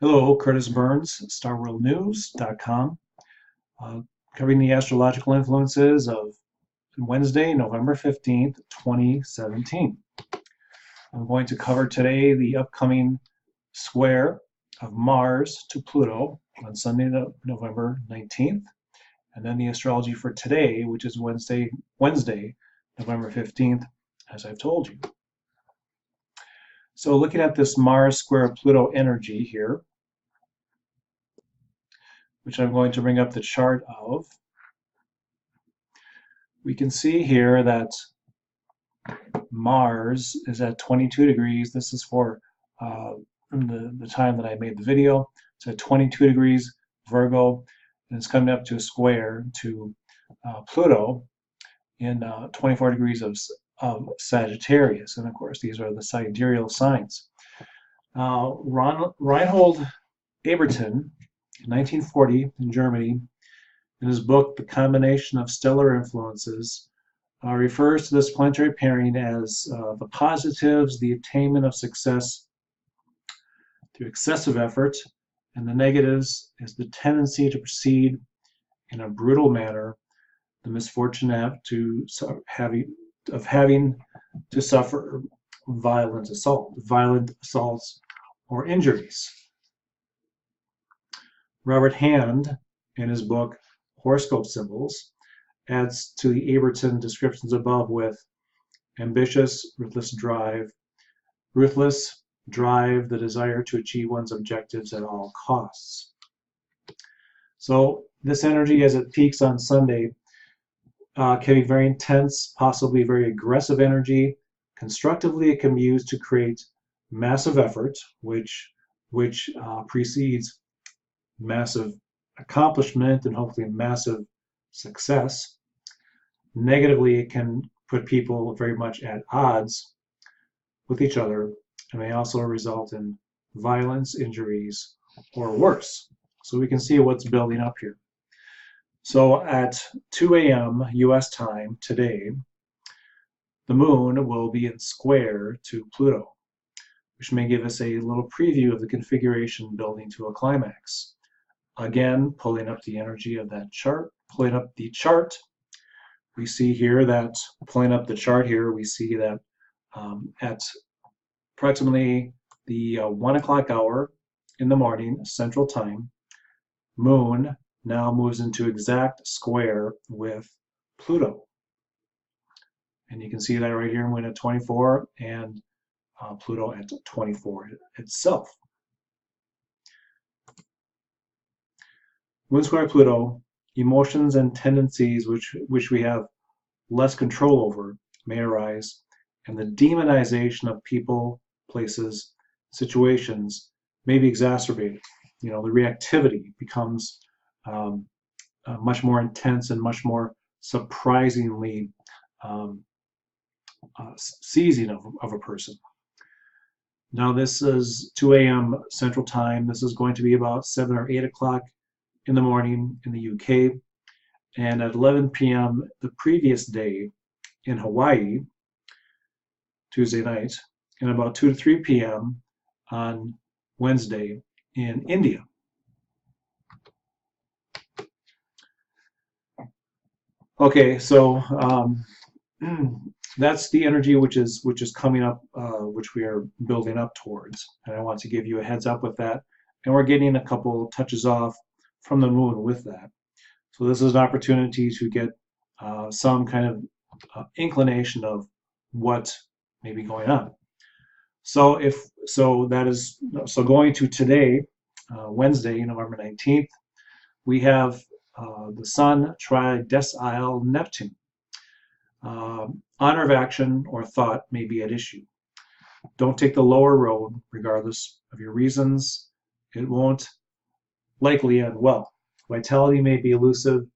Hello, Curtis Burns, StarWorldNews.com, covering the astrological influences of Wednesday, November 15th, 2017. I'm going to cover today the upcoming square of Mars to Pluto on Sunday, November 19th, and then the astrology for today, which is Wednesday, November 15th, as I've told you. So looking at this Mars square Pluto energy here, which I'm going to bring up the chart of, we can see here that Mars is at 22 degrees. This is for the time that I made the video. It's at 22 degrees Virgo, and it's coming up to a square to Pluto in 24 degrees of Sagittarius. And of course, these are the sidereal signs. Reinhold Eberton, in 1940 in Germany, in his book, The Combination of Stellar Influences, refers to this planetary pairing as the positives, the attainment of success through excessive effort, and the negatives is the tendency to proceed in a brutal manner, the misfortune of having to suffer violent assaults or injuries. Robert Hand, in his book Horoscope Symbols, adds to the Eberton descriptions above with ambitious, ruthless drive, the desire to achieve one's objectives at all costs. So this energy, as it peaks on Sunday, can be very intense, possibly very aggressive energy. Constructively, it can be used to create massive effort, which precedes massive accomplishment and hopefully massive success. Negatively, it can put people very much at odds with each other and may also result in violence, injuries, or worse. So we can see what's building up here. So at 2 a.m. US time today, the moon will be in square to Pluto, which may give us a little preview of the configuration building to a climax. Again, pulling up the energy of that chart, pulling up the chart, we see here that, pulling up the chart here, we see that at approximately the 1 o'clock hour in the morning, Central Time, Moon now moves into exact square with Pluto. And you can see that right here, Moon at 24 and Pluto at 24 itself. Moon square Pluto, emotions and tendencies which we have less control over may arise, and the demonization of people, places, situations may be exacerbated. You know, the reactivity becomes much more intense and much more surprisingly seizing of a person. Now this is 2 a.m. Central Time. This is going to be about 7 or 8 o'clock in the morning in the UK, and at 11 p.m. the previous day in Hawaii, Tuesday night, and about 2 to 3 p.m. on Wednesday in India. Okay, so that's the energy which is coming up, which we are building up towards, and I want to give you a heads up with that. And we're getting a couple touches off from the moon with that. So this is an opportunity to get some kind of inclination of what may be going on. So going to today, Wednesday, November 19th, we have the Sun tridecile Neptune. Honor of action or thought may be at issue. Don't take the lower road, regardless of your reasons. It won't likely end well. Vitality may be elusive,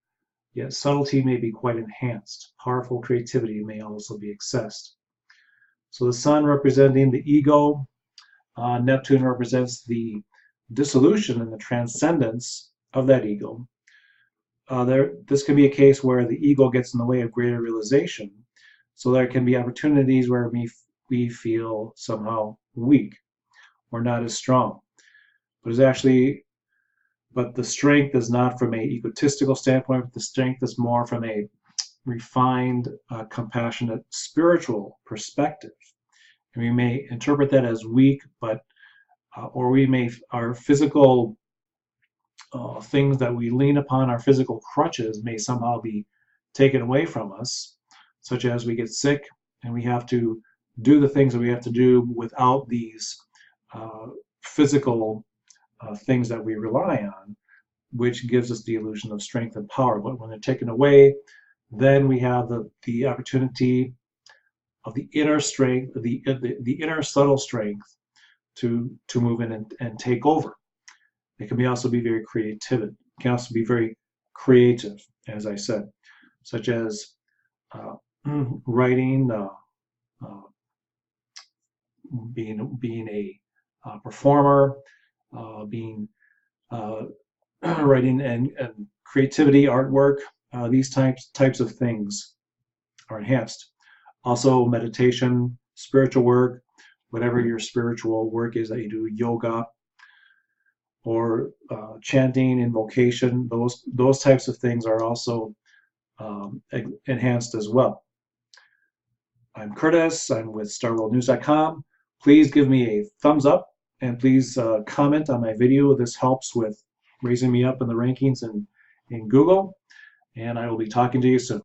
yet subtlety may be quite enhanced. Powerful creativity may also be accessed. So the Sun representing the ego, Neptune represents the dissolution and the transcendence of that ego. This can be a case where the ego gets in the way of greater realization. So there can be opportunities where we feel somehow weak or not as strong. but the strength is not from a egotistical standpoint. The strength is more from a refined, compassionate, spiritual perspective. And we may interpret that as weak, but or we may our physical things that we lean upon, our physical crutches, may somehow be taken away from us, such as we get sick and we have to do the things that we have to do without these physical things that we rely on, which gives us the illusion of strength and power. But when they're taken away, then we have the opportunity of the inner strength, the inner subtle strength to move in and take over. It can also be very creative. It can also be very creative, as I said, such as writing, being a performer, being writing and creativity, artwork. These types of things are enhanced. Also, meditation, spiritual work, whatever your spiritual work is that you do, yoga, or chanting, invocation, those types of things are also enhanced as well. I'm Curtis. I'm with StarWorldNews.com. Please give me a thumbs up and please comment on my video. This helps with raising me up in the rankings in Google, and I will be talking to you soon.